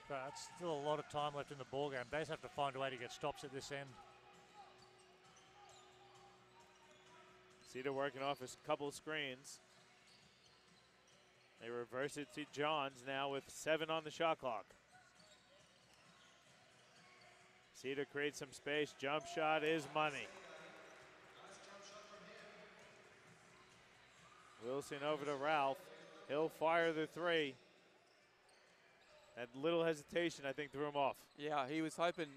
But it's still a lot of time left in the ball game. They just have to find a way to get stops at this end. Cedar working off a couple of screens. They reverse it to Johns now with 7 on the shot clock. Cedar creates some space. Jump shot is money. Wilson over to Ralph. He'll fire the 3. That little hesitation, I think, threw him off. Yeah, he was hoping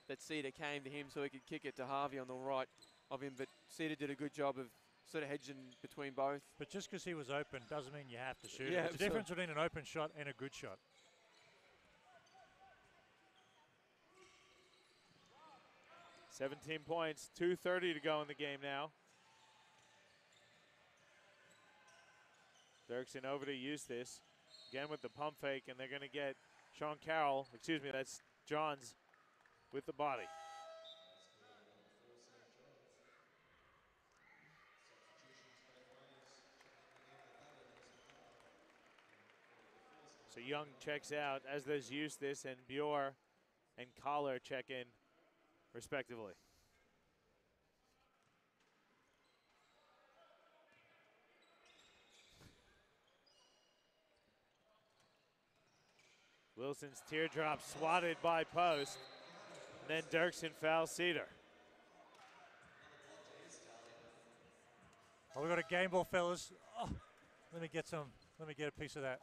that Cedar came to him so he could kick it to Harvey on the right of him, but Cedar did a good job of sort of hedging between both. But just because he was open doesn't mean you have to shoot it. Yeah, There's a difference between an open shot and a good shot. "17 points, 2:30 to go in the game now. Dirksen over to Eustace. Again with the pump fake, and they're going to get Sean Carroll, excuse me, that's Johns with the body. So Young checks out, as does Eustace, and Bjor and Collar check in respectively. Wilson's teardrop swatted by post. And then Dirksen fouls Cedar. Oh, we got a game ball, fellas. Oh, let me get a piece of that.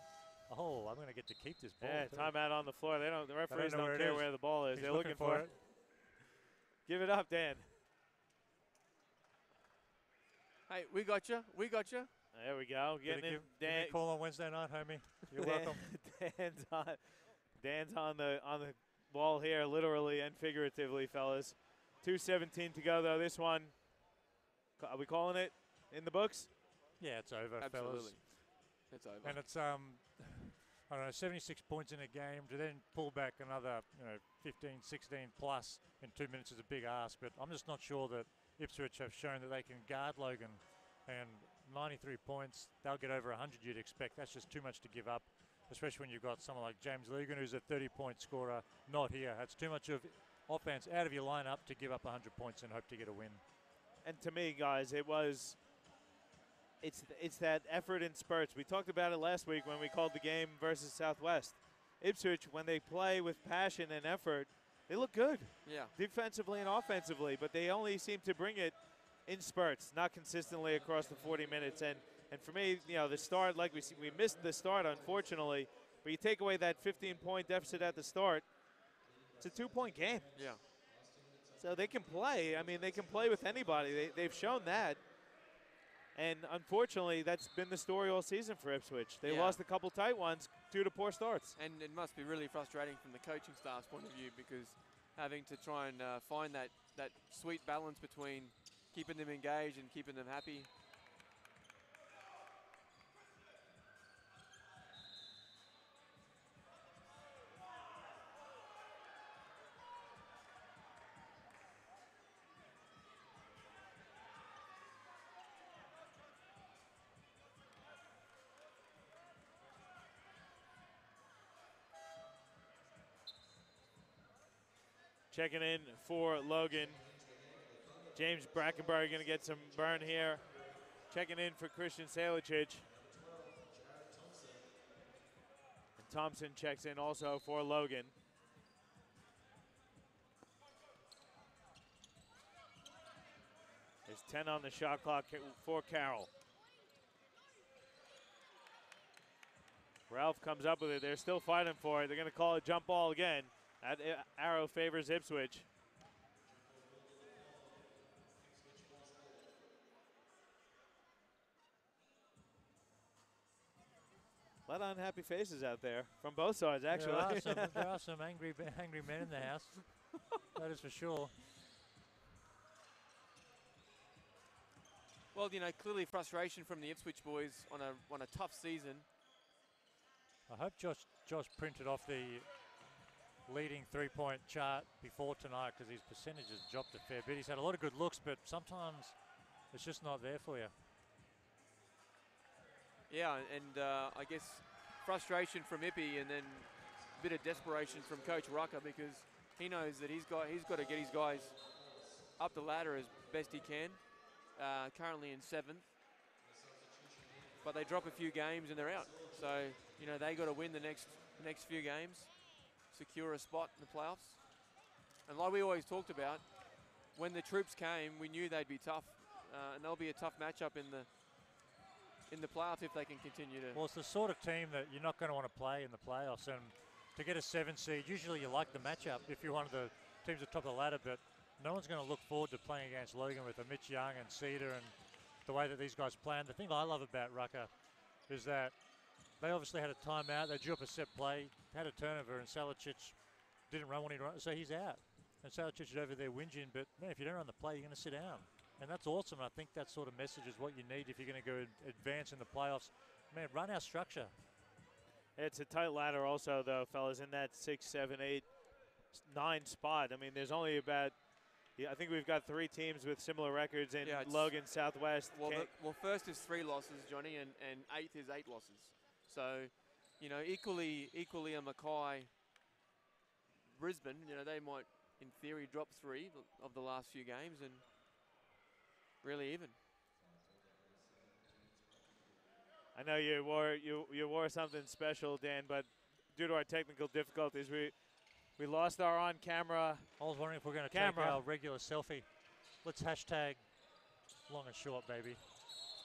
Oh, I'm going to get to keep this ball. Yeah, timeout on the floor. The referees don't care where the ball is. He's They're looking for it. Give it up, Dan. Hey, we got you. We got you. There we go. Getting in. Give me a call on Wednesday night, homie. You're welcome. Dan's on the ball here, literally and figuratively, fellas. 2:17 to go, though. This one, are we calling it in the books? Yeah, it's over, Absolutely. fellas. It's over. And it's I don't know, 76 points in a game to then pull back another, 15, 16 plus in 2 minutes is a big ask. But I'm just not sure that Ipswich have shown that they can guard Logan. And 93 points, they'll get over 100 you'd expect. That's just too much to give up, especially when you've got someone like James Logan, who's a 30-point scorer, not here. That's too much of offense out of your lineup to give up 100 points and hope to get a win. And to me, guys, it's that effort in spurts. We talked about it last week when we called the game versus Southwest. Ipswich, when they play with passion and effort, they look good. Yeah. Defensively and offensively, but they only seem to bring it in spurts, not consistently across the 40 minutes. And for me, the start, like we missed the start, unfortunately, but you take away that 15-point deficit at the start, it's a 2-point game. Yeah. So they can play. I mean, they can play with anybody. They've shown that. And unfortunately, that's been the story all season for Ipswich. They lost a couple tight ones due to poor starts. And it must be really frustrating from the coaching staff's point of view, because having to try and find that sweet balance between keeping them engaged and keeping them happy. Checking in for Logan. James Brackenbury going to get some burn here. Checking in for Christian Salicic. And Thompson checks in also for Logan. There's 10 on the shot clock for Carroll. Ralph comes up with it. They're still fighting for it. They're going to call a jump ball again. That arrow favors Ipswich. A lot of unhappy faces out there from both sides, actually. There are some angry men in the house. That is for sure. Well, you know, clearly frustration from the Ipswich boys on a tough season. I hope Josh printed off the leading three-point chart before tonight, because his percentages dropped a fair bit. He's had a lot of good looks, but sometimes it's just not there for you. Yeah, and I guess frustration from Ippy, and then a bit of desperation from Coach Rucker, because he knows that he's got to get his guys up the ladder as best he can. Currently in 7th, but they drop a few games and they're out. So you know they got to win the next few games, secure a spot in the playoffs. And like we always talked about, when the troops came, we knew they'd be tough, and they'll be a tough matchup in the playoffs if they can continue to. Well, it's the sort of team that you're not going to want to play in the playoffs, and to get a 7 seed, usually you like the matchup if you're one of the teams at the top of the ladder, but no one's going to look forward to playing against Logan with a Mitch Young and Cedar and the way that these guys play. And the thing I love about Rucker is that they obviously had a timeout. They drew up a set play, had a turnover, and Salicic didn't run when he run, so he's out. And Salicic is over there whinging, but man, if you don't run the play, you're going to sit down. And that's awesome. I think that sort of message is what you need if you're going to go advance in the playoffs. Man, run our structure. It's a tight ladder also, though, fellas, in that 6, 7, 8, 9 spot. I mean, there's only about, I think we've got 3 teams with similar records in Logan, Southwest. Well, first is 3 losses, Johnny, and 8th is 8 losses. So, you know, equally a Mackay, Brisbane, you know, they might, in theory, drop 3 of the last few games and really even. I know you wore something special, Dan, but due to our technical difficulties, we lost our on-camera. I was wondering if we're going to take our regular selfie. Let's hashtag long and short, baby.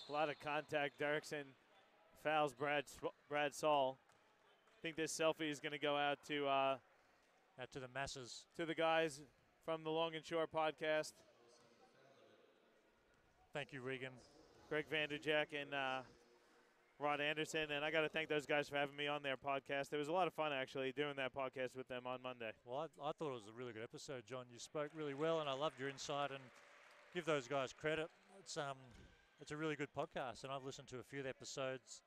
A lot of contact. Derrickson fouls Brad Saul. I think this selfie is going to go out to the masses, to the guys from the Long and Short podcast. Thank you, Regan. Greg Vanderjack and Rod Anderson, and I got to thank those guys for having me on their podcast. It was a lot of fun, actually, doing that podcast with them on Monday. Well, I thought it was a really good episode, John. You spoke really well, and I loved your insight, and give those guys credit. It's a really good podcast, and I've listened to a few of the episodes.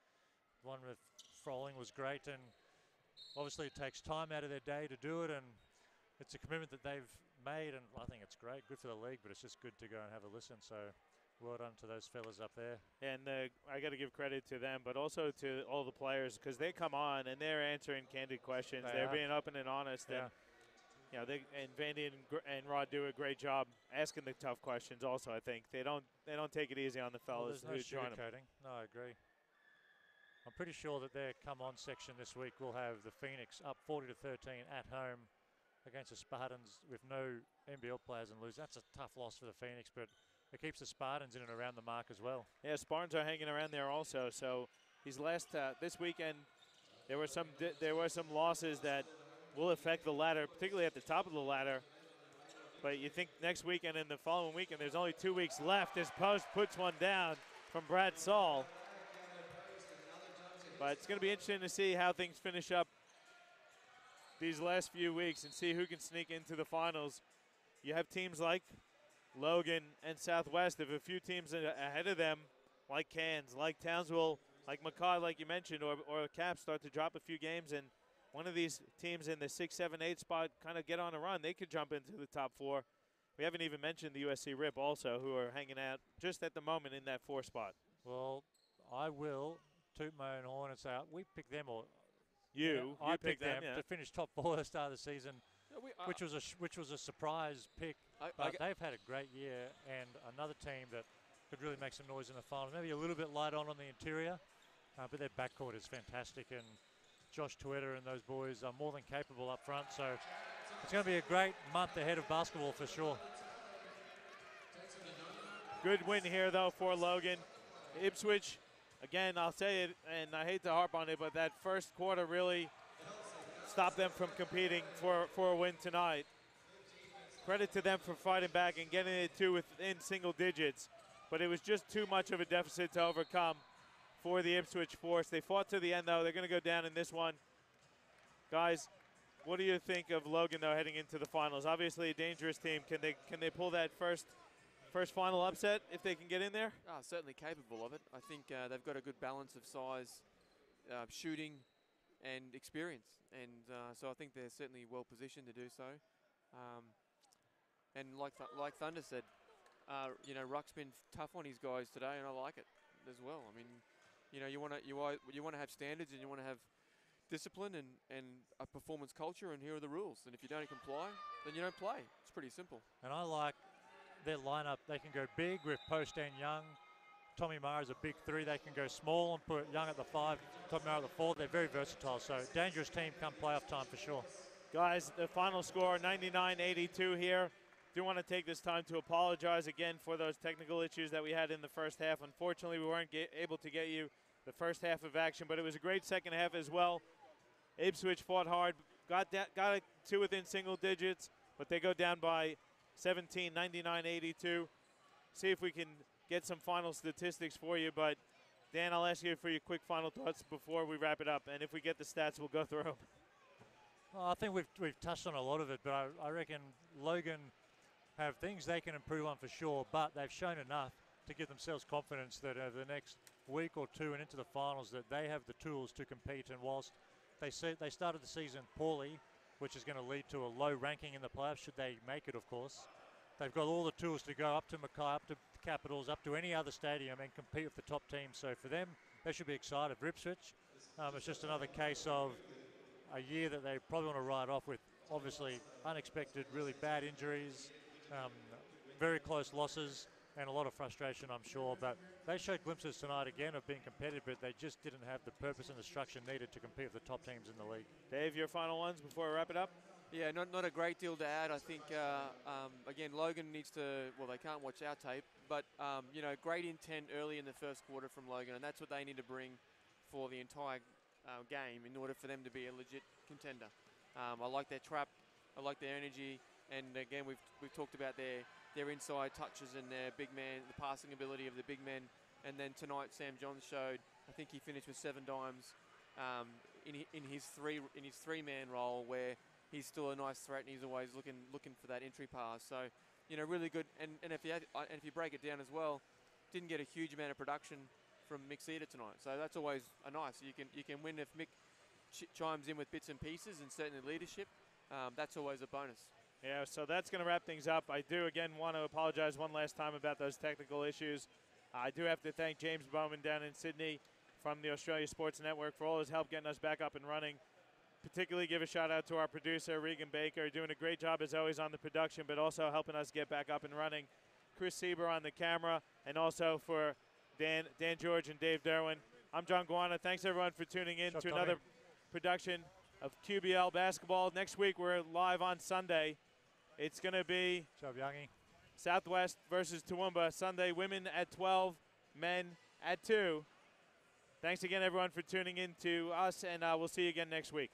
The one with Froling was great, and obviously it takes time out of their day to do it, and it's a commitment that they've made, and I think it's great. Good for the league, but it's just good to go and have a listen, so well done to those fellas up there. And I got to give credit to them, but also to all the players, because they come on and they're answering candid questions. They're being open and honest. Yeah. And, and Vandy and Rod do a great job asking the tough questions. Also, I think they don't take it easy on the fellas. Well, there's no sugarcoating. No, I agree. I'm pretty sure that their come on section this week will have the Phoenix up 40-13 at home against the Spartans with no NBL players and lose. That's a tough loss for the Phoenix, but it keeps the Spartans in and around the mark as well. Yeah, Spartans are hanging around there also. So these this weekend, there were some losses that will affect the ladder, particularly at the top of the ladder. But you think next weekend and the following weekend, there's only 2 weeks left. This post puts one down from Brad Saul. But it's going to be interesting to see how things finish up these last few weeks and see who can sneak into the finals. You have teams like Logan and Southwest. If a few teams ahead of them, like Cairns, like Townsville, like Mackay, like you mentioned, or Caps start to drop a few games, and one of these teams in the 6, 7, 8 spot kind of get on a run, they could jump into the top 4. We haven't even mentioned the USC Rip also, who are hanging out just at the moment in that 4 spot. Well, I will toot my own horn and say we picked them, or I picked them yeah. to finish top 4 at the start of the season, which was a surprise pick. But they've had a great year, and another team that could really make some noise in the finals. Maybe a little bit light on the interior, but their backcourt is fantastic, and Josh Tueta and those boys are more than capable up front. So it's going to be a great month ahead of basketball for sure. Good win here, though, for Logan. Ipswich, again, I'll say it, and I hate to harp on it, but that first quarter really stopped them from competing for a win tonight. Credit to them for fighting back and getting it to within single digits, but it was just too much of a deficit to overcome for the Ipswich Force. They fought to the end, though. They're going to go down in this one. Guys, what do you think of Logan, though, heading into the finals? Obviously a dangerous team. Can they pull that first final upset if they can get in there? Certainly capable of it. I think they've got a good balance of size, shooting, and experience. And so I think they're certainly well positioned to do so. And like Thunder said, Ruck's been tough on his guys today, and I like it as well. I mean, you want to have standards, and you want to have discipline and a performance culture, and here are the rules. And if you don't comply, then you don't play. It's pretty simple. And I like their lineup. They can go big with Post and Young. Tommy Mara's a big 3. They can go small and put Young at the 5, Tommy Mara at the 4. They're very versatile. So dangerous team come playoff time for sure. Guys, the final score 99-82 here. Do want to take this time to apologize again for those technical issues that we had in the first half. Unfortunately, we weren't able to get you the first half of action, but it was a great second half as well. Ipswich fought hard, got it to within single digits, but they go down by 17, 99-82. See if we can get some final statistics for you, but Dan, I'll ask you for your quick final thoughts before we wrap it up, and if we get the stats, we'll go through them. Well, I think we've touched on a lot of it, but I reckon Logan have things they can improve on for sure, but they've shown enough to give themselves confidence that over the next week or two and into the finals that they have the tools to compete. And whilst they started the season poorly, which is going to lead to a low ranking in the playoffs, should they make it, of course, they've got all the tools to go up to Mackay, up to the Capitals, up to any other stadium and compete with the top teams. So for them, they should be excited. For Ipswich, it's just another case of a year that they probably want to write off with obviously unexpected, really bad injuries, very close losses, and a lot of frustration, I'm sure. But they showed glimpses tonight again of being competitive, but they just didn't have the purpose and the structure needed to compete with the top teams in the league. Dave, your final ones before we wrap it up? Yeah, not a great deal to add. I think, again, Logan needs to, well, they can't watch our tape, but, great intent early in the first quarter from Logan, and that's what they need to bring for the entire game in order for them to be a legit contender. I like their trap. I like their energy. And again, we've talked about their inside touches and their big man, the passing ability of the big men. And then tonight, Sam Johns showed, I think he finished with 7 dimes in his three-man role, where he's still a nice threat and he's always looking for that entry pass. So, really good. And if you break it down as well, didn't get a huge amount of production from Mick Cedar tonight. So that's always a nice. You can win if Mick chimes in with bits and pieces, and certainly leadership. That's always a bonus. Yeah, so that's going to wrap things up. I do, again, want to apologize one last time about those technical issues. I do have to thank James Bowman down in Sydney from the Australia Sports Network for all his help getting us back up and running. Particularly give a shout-out to our producer, Regan Baker, doing a great job, as always, on the production, but also helping us get back up and running. Chris Sieber on the camera, and also for Dan George and Dave Derwin. I'm John Guana. Thanks, everyone, for tuning in to another production of QBL basketball. Next week, we're live on Sunday. It's going to be Southwest versus Toowoomba Sunday. Women at 12, men at 2. Thanks again, everyone, for tuning in to us, and we'll see you again next week.